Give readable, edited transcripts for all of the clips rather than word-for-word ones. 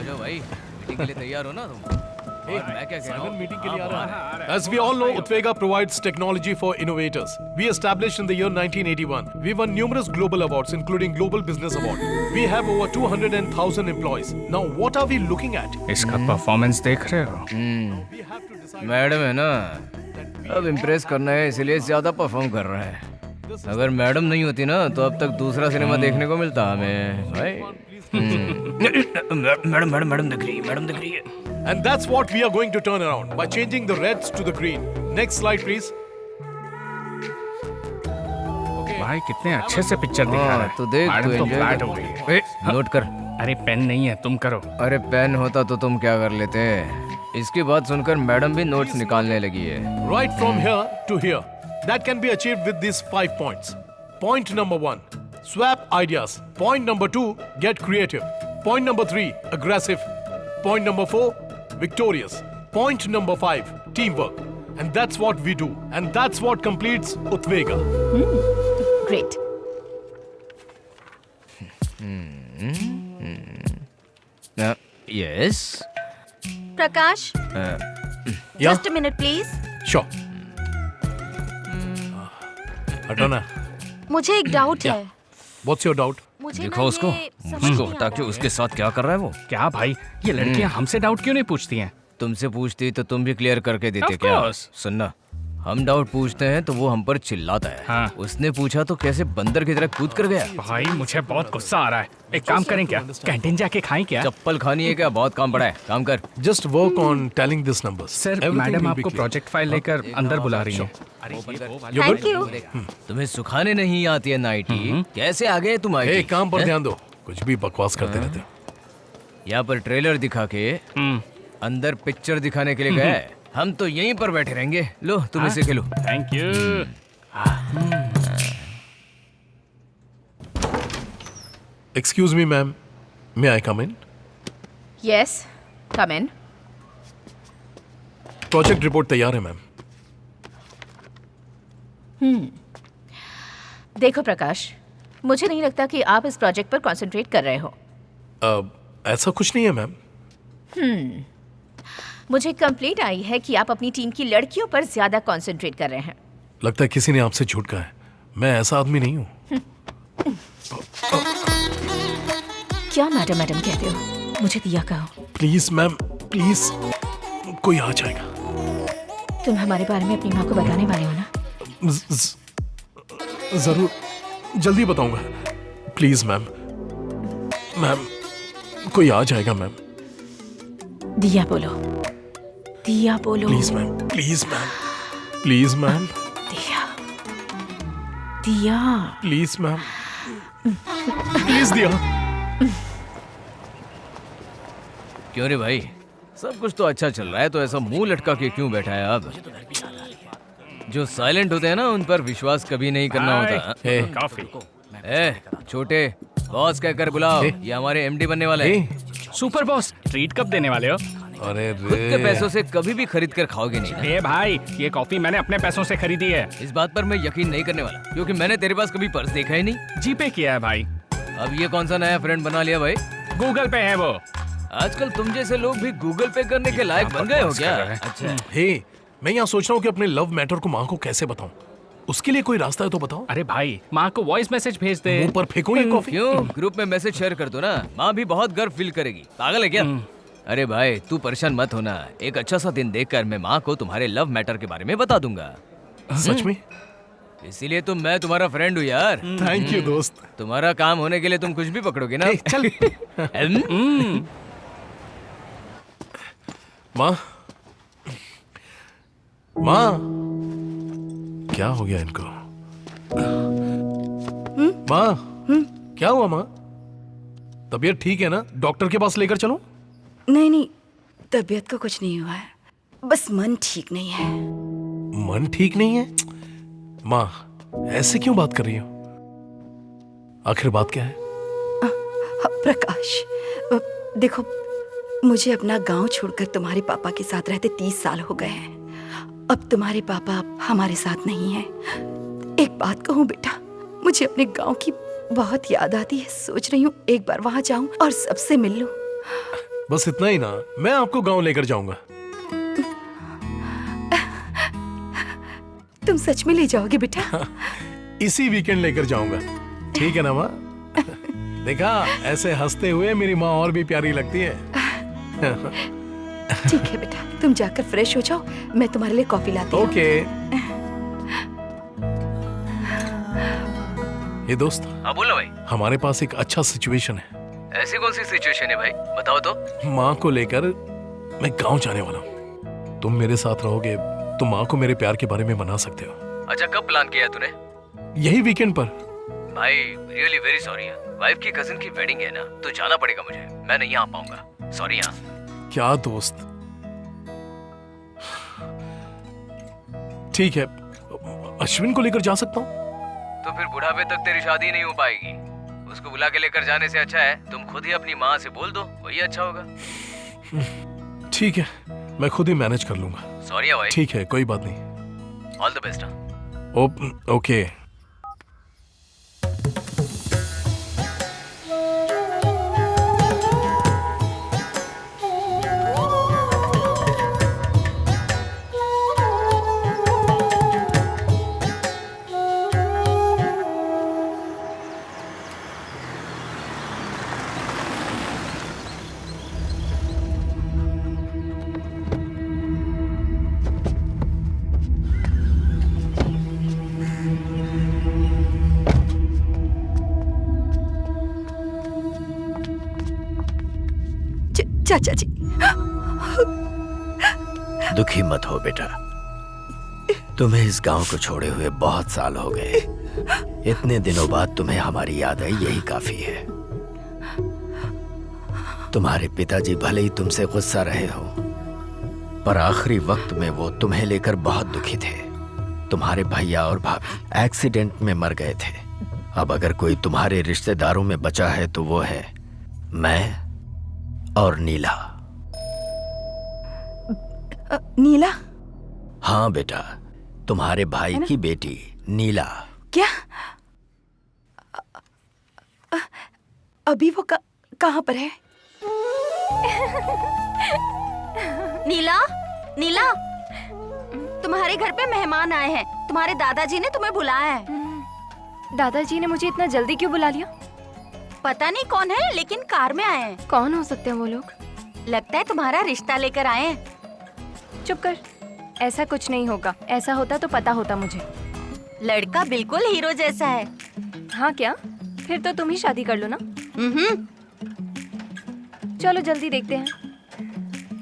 जाओ भाई, मीटिंग के लिए तैयार हो ना तुम? और मैं क्या कह रहा हूँ? मीटिंग के लिए आ रहा है। As we all know, Utvega provides technology for innovators. We established in the year 1981. We won numerous global awards, including Global Business Award. We have over 200,000 employees. Now, what are we looking at? इसका performance देख रहे हो? Madam है ना, अब impress करना है इसलिए ज्यादा परफॉर्म कर रहा है। अगर मैडम नहीं होती ना तो अब तक दूसरा सिनेमा देखने को मिलता हमें भाई। मैडम दिख रही है। And that's what we are going to turn around by changing the reds to the green. Next slide, please. भाई कितने अच्छे से पिक्चर दिखा रहा है। तो देख, मैडम तो तो enjoy फ्लैट कर। हो गई है। नोट कर। अरे पेन नहीं है, तुम करो। अरे पेन होता तो तुम क्या कर लेते? इसकी बात सुनकर मैडम भी नोट्स निकालने लगी है। Right from here to here. That can be achieved with these 5 points. Point number 1, swap ideas. Point number 2, get creative. Point number 3, aggressive. Point number 4, victorious. Point number 5, teamwork. And that's what we do. And that's what completes Utvega. Great. Yes. Prakash, Yeah? just a minute please. Sure. हटो ना. मुझे एक doubt है। What's your doubt? मुझे देखो ना उसको, ये समझ उसको नहीं हटा आता के है। उसके साथ क्या कर रहा है वो? क्या भाई, ये लड़कियां हमसे डाउट क्यों नहीं पूछती हैं? तुमसे पूछती तो तुम भी क्लियर करके देते Of क्या? course. सुनना, हम डाउट पूछते हैं तो वो हम पर चिल्लाता है। हाँ। उसने पूछा तो कैसे बंदर की तरह कूद कर गया। भाई मुझे बहुत गुस्सा आ रहा है। एक काम करें क्या, कैंटीन जाके खाएं क्या? चप्पल खानी है क्या? बहुत काम पड़ा है, काम कर। Just work on telling these numbers. Sir Everything madam will be आपको clear. प्रोजेक्ट फाइल लेकर अंदर बुला रही हैं। Thank you. तुम्हें सुखाने नहीं आती है नाइटी, कैसे आ गए तुम? Hey, काम पर ध्यान दो. कुछ भी बकवास करते रहते हो. यहाँ पर ट्रेलर दिखा के अंदर पिक्चर दिखाने के लिए गए। हम तो यहीं पर बैठे रहेंगे। लो तुम इसे खेलो। Thank you. Excuse me, ma'am. May I come in? Yes, come in. Project report तैयार है मैम. देखो प्रकाश, मुझे नहीं लगता कि आप इस प्रोजेक्ट पर कंसंट्रेट कर रहे हो। ऐसा कुछ नहीं है मैम. मुझे कंप्लेंट आई है कि आप अपनी टीम की लड़कियों पर ज्यादा कंसंट्रेट कर रहे हैं। लगता है किसी ने आपसे झूठ कहा है. मैं ऐसा आदमी नहीं हूँ. क्या मैडम मैडम कहते हो? मुझे दिया कहो। Please ma'am, please. कोई आ जाएगा. तुम हमारे बारे में अपनी माँ को बताने वाले हो ना? जरूर, जल्दी बताऊंगा. Please ma'am. मैम, कोई आ जाएगा मैम. दिया बोलो, दिया बोलो। Please ma'am, please ma'am, please ma'am, दिया, दिया। प्लीज मैम, प्लीज दिया. क्यों रे भाई, सब कुछ तो अच्छा चल रहा है तो ऐसा मुंह लटका के क्यों बैठा है आप? जो साइलेंट होते हैं ना उन पर विश्वास कभी नहीं करना होता। कॉफी। ए, छोटे बॉस कहकर बुलाओ, ये हमारे एमडी बनने वाले हैं। सुपर बॉस, ट्रीट कब देने वाले हो? अरे खुद के पैसों से कभी भी खरीद कर खाओगे नहीं ना? ए भाई, ये कॉफी मैंने अपने पैसों से खरीदी है। इस बात पर मैं यकीन नहीं करने वाला, क्योंकि मैंने तेरे पास कभी पर्स देखा ही नहीं। जीपे किया है भाई। अब ये कौन सा नया फ्रेंड बना लिया भाई? गूगल पे है वो। आजकल तुम जैसे लोग भी गूगल पे करने के लायक बन गए हो क्या? अच्छा, हे, मैं यहाँ सोच रहा हूँ कि अपने लव मैटर को माँ को कैसे बताऊँ. उसके लिए कोई रास्ता है तो बताओ. अरे भाई, माँ को वॉइस मैसेज भेज दे। मुंह पर फेंकूं ये कॉफी? क्यों? ग्रुप में मैसेज शेयर कर दो ना, माँ भी बहुत गर्व फील करेगी। पागल है क्या? अरे भाई तू परेशान मत होना, एक अच्छा सा दिन देखकर मैं माँ को तुम्हारे लव मैटर के बारे में बता दूंगा। सच में? इसीलिए तो मैं तुम्हारा फ्रेंड हूँ यार। थैंक यू दोस्त. तुम्हारा काम होने के लिए तुम कुछ भी पकड़ोगे ना? हे, चल. माँ, माँ, क्या हो गया इनको? माँ, क्या हुआ माँ? तबीयत ठीक है ना? डॉक्टर के पास लेकर चलो. नहीं नहीं, तबीयत को कुछ नहीं हुआ है, बस मन ठीक नहीं है। मन ठीक नहीं है? माँ, ऐसे क्यों बात कर रही हो? आखिर बात क्या है? प्रकाश, देखो, मुझे अपना गांव छोड़कर तुम्हारे पापा के साथ रहते 30 साल हो गए हैं. अब तुम्हारे पापा हमारे साथ नहीं हैं. एक बात कहूँ बेटा, मुझे अपने गांव की बहुत याद आती है. सोच रही हूँ एक बार वहां जाऊं और सबसे मिल लूं. बस इतना ही ना, मैं आपको गांव लेकर जाऊंगा। तुम सच में ले जाओगे बेटा? इसी वीकेंड लेकर जाऊंगा, ठीक है ना माँ? देखा, ऐसे हंसते हुए मेरी माँ और भी प्यारी लगती है। ठीक है बेटा, तुम जाकर फ्रेश हो जाओ, मैं तुम्हारे लिए कॉफी लाती हूँ। ओके। ये दोस्त, हाँ बोलो भाई। हमारे पास एक अच्छा सिचुएशन है। ऐसी कौन सी सिचुएशन है भाई, बताओ तो। माँ को लेकर मैं गांव जाने वाला हूँ। तुम मेरे साथ रहोगे तो माँ को मेरे प्यार के बारे में बना सकते हो। अच्छा, कब प्लान किया तूने? यही वीकेंड पर। भाई रियली वेरी सॉरी यार, वाइफ की कजिन की वेडिंग है ना, तो जाना पड़ेगा मुझे, मैं नहीं आ पाऊंगा, सॉरी यार। क्या दोस्त, ठीक है, अश्विन को लेकर जा सकता हूँ। तो फिर बुढ़ापे तक तेरी शादी नहीं हो पाएगी। उसको बुला के लेकर जाने से अच्छा है तुम खुद ही अपनी माँ से बोल दो, वही अच्छा होगा। ठीक है, मैं खुद ही मैनेज कर लूंगा। सॉरी भाई। ठीक है, कोई बात नहीं। All the best. ओके। चाचा जी, दुखी मत हो बेटा, तुम्हें इस गांव को छोड़े हुए बहुत साल हो गए। इतने दिनों बाद तुम्हें हमारी याद आई, यही काफी है। तुम्हारे पिताजी भले ही तुमसे गुस्सा रहे हो, पर आखिरी वक्त में वो तुम्हें लेकर बहुत दुखी थे। तुम्हारे भैया और भाभी एक्सीडेंट में मर गए थे। अब अगर कोई तुम्हारे रिश्तेदारों में बचा है तो वो है मैं और नीला। नीला? हाँ बेटा, तुम्हारे भाई की बेटी नीला। क्या? अभी वो कहाँ पर है? नीला, नीला, तुम्हारे घर पे मेहमान आए हैं। तुम्हारे दादाजी ने तुम्हें बुलाया है। दादाजी ने मुझे इतना जल्दी क्यों बुला लिया? पता नहीं कौन है, लेकिन कार में आए हैं। कौन हो सकते हैं वो लोग? लगता है तुम्हारा रिश्ता लेकर आए हैं। चुप कर, ऐसा कुछ नहीं होगा। ऐसा होता तो पता होता मुझे। लड़का बिल्कुल हीरो जैसा है। हाँ क्या? फिर तो तुम ही शादी कर लो ना। चलो जल्दी देखते हैं।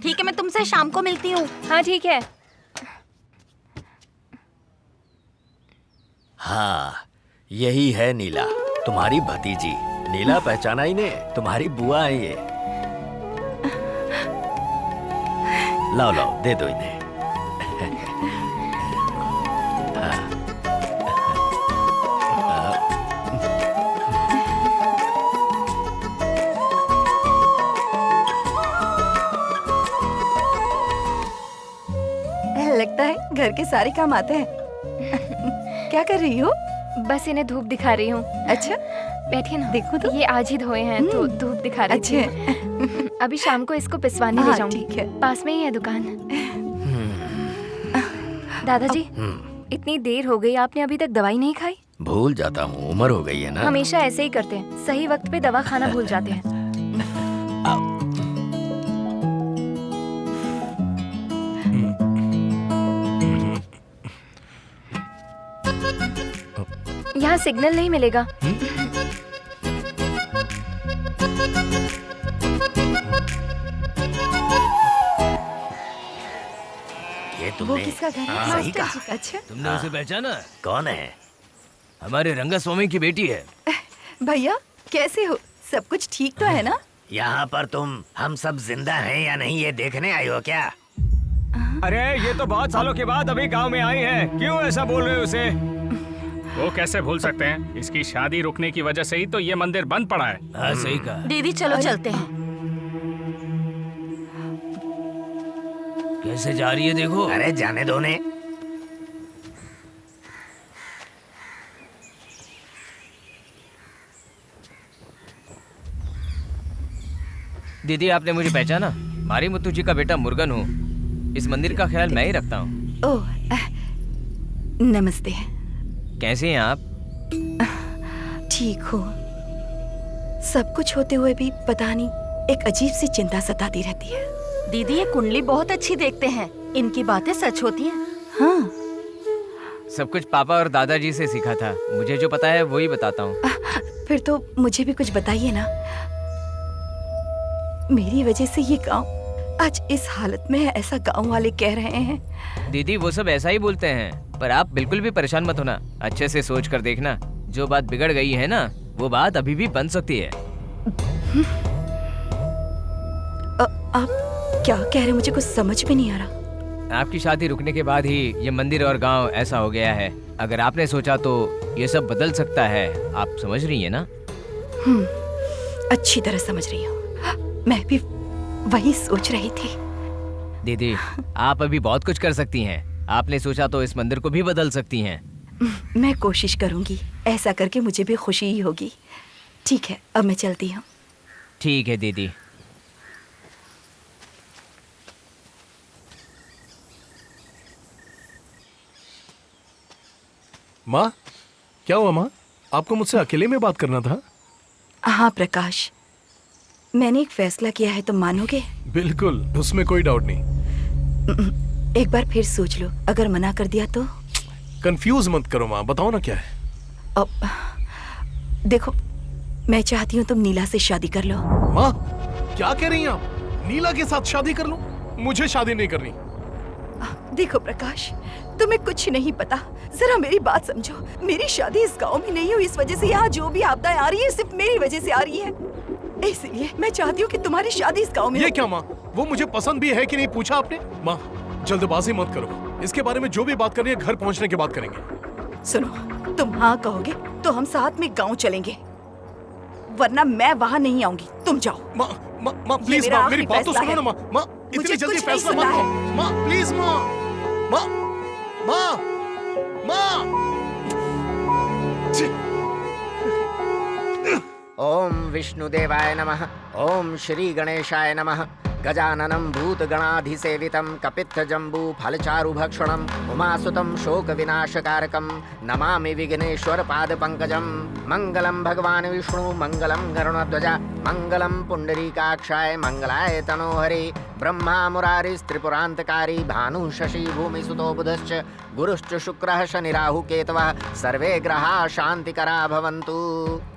ठीक है, मैं तुमसे शाम को मिलती हूँ। हाँ ठीक है। हाँ, यही है नीला, तुम्हारी भतीजी। नीला पहचाना ही ने, तुम्हारी बुआ है ये। लाओ लाओ, दे दो इन्हें। लगता है घर के सारे काम आते हैं। क्या कर रही हो? बस इन्हें धूप दिखा रही हूँ। अच्छा, बैठिए ना। देखो तो। ये आज ही धोए हैं तो धूप दिखा रही अच्छे। थी। अभी शाम को इसको पिसवाने ले हाँ, जाऊंगी। ठीक है। पास में ही है दुकान। दादाजी, इतनी देर हो गई, आपने अभी तक दवाई नहीं खाई? भूल जाता हूँ, उम्र हो गई है ना। हमेशा ऐसे ही करते हैं, सही वक्त पे दवा खाना भूल जाते हैं। यहाँ सिग्नल नहीं मिलेगा। ये वो तुमने किसका घर है? सही कहा। अच्छा, तुमने उसे पहचाना? कौन है? हमारे रंगास्वामी की बेटी है। भैया कैसे हो? सब कुछ ठीक तो है ना? यहाँ पर तुम हम सब जिंदा हैं या नहीं ये देखने आई हो क्या? अरे ये तो बहुत सालों के बाद अभी गांव में आई है, क्यों ऐसा बोल रहे हो उसे? वो कैसे भूल सकते हैं? इसकी शादी रुकने की वजह से ही तो ये मंदिर बंद पड़ा है। हाँ सही कहा। दीदी चलो चलते हैं। कैसे जा रही है देखो। अरे जाने दो ने। दीदी आपने मुझे पहचाना? मारी मुत्तू जी का बेटा मुर्गन हूँ। इस मंदिर का ख्याल मैं ही रखता हूँ। ओह, नमस्ते। कैसे हैं आप? ठीक हो? सब कुछ होते हुए भी पता नहीं एक अजीब सी चिंता सताती रहती है। दीदी ये कुंडली बहुत अच्छी देखते हैं, इनकी बातें सच होती हैं। हाँ, सब कुछ पापा और दादाजी से सीखा था। मुझे जो पता है वही बताता हूँ। फिर तो मुझे भी कुछ बताइए ना। मेरी वजह से ये गांव आज इस हालत में है, ऐसा गांव वाले कह रहे हैं। दीदी वो सब ऐसा ही बोलते हैं, पर आप बिल्कुल भी परेशान मत होना। अच्छे से सोच कर देखना, जो बात बिगड़ गई है ना, वो बात अभी भी बन सकती है। आप क्या कह रहे, मुझे कुछ समझ में नहीं आ रहा। आपकी शादी रुकने के बाद ही ये मंदिर और गांव ऐसा हो गया है। अगर आपने सोचा तो ये सब बदल सकता है। आप समझ रही है ना? अच्छी तरह समझ रही हूँ। मैं भी वही सोच रही थी। दीदी आप अभी बहुत कुछ कर सकती हैं। आपने सोचा तो इस मंदिर को भी बदल सकती हैं। मैं कोशिश करूंगी। ऐसा करके मुझे भी खुशी ही होगी। ठीक है, अब मैं चलती हूँ। ठीक है दीदी। माँ, क्या हुआ माँ? आपको मुझसे अकेले में बात करना था? हाँ प्रकाश, मैंने एक फैसला किया है, तुम मानोगे? बिल्कुल, उसमें कोई डाउट नहीं। एक बार फिर सोच लो, अगर मना कर दिया तो? कंफ्यूज मत करो माँ, बताओ ना क्या है। अब देखो, मैं चाहती हूँ तुम नीला से शादी कर लो। माँ, क्या कह रही हैं आप? नीला के साथ शादी कर लूं? मुझे शादी नहीं करनी। देखो प्रकाश, तुम्हें कुछ नहीं पता। जरा मेरी बात समझो। मेरी शादी इस गांव में नहीं हुई, इस वजह से यहाँ जो भी आपदाएं आ रही है सिर्फ मेरी वजह से आ रही है। इसलिए मैं चाहती हूँ कि तुम्हारी शादी इस गांव में ये हो। क्या माँ? वो मुझे पसंद भी है कि नहीं पूछा आपने? माँ, जल्दबाजी मत करो। इसके बारे में जो भी बात करनी है घर पहुँचने के बाद करेंगे। सुनो, तुम हाँ कहोगे तो हम साथ में गाँव चलेंगे, वरना मैं वहाँ नहीं आऊंगी। तुम जाओ। माँ, माँ, माँ प्लीज मेरा माँ, मेरी आखिरी बात तो फैसला सुनो ना है। माँ। माँ, इतनी मुझे जल्दी कुछ नहीं फैसला सुनना मत है। करो। माँ प्लीज माँ, माँ, माँ, माँ। ओम विष्णुदेवाय नमः। ओम श्री गणेशाय नमः। गजाननं भूतगणाधिसेवितं कपित्थजम्बू फलचारुभक्षणं उमासुतं शोकविनाशकारकं नमामि विघ्नेश्वर पादपङ्कजं। मङ्गलं भगवान् विष्णु मङ्गलं गरुणध्वज मङ्गलं पुण्डरीकाक्षाय मङ्गलाय तनोहरे। ब्रह्मा मुरारिस्त्रिपुरान्तकारी भानुः शशि भूमिसुतो बुधश्च गुरुश्च शुक्रः शनिराहुः केतवः सर्वे ग्रहाः शान्तिकरा भवन्तु।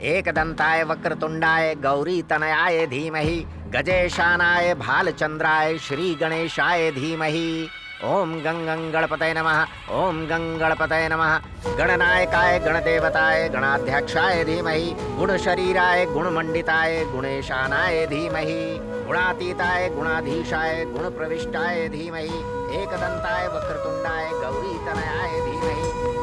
एकदन्ताय वक्रतुण्डाय गौरीतनयाय धीमहि गजेशानाय भालचंद्राय श्री गणेशाय धीमहि। ओम गंगं गणपतये नमः। ओम गंगणपतये नमः। गणनायकाय गणदेवताय गणाध्यक्षाय धीमहि गुणशरीराय गुणमंडिताय गुणेशानाय धीमहि गुणातीताय गुणाधीशाय गुणप्रविष्टाय धीमहि एकदंताय वक्रतुंडाय गौरीतनयाय धीमहि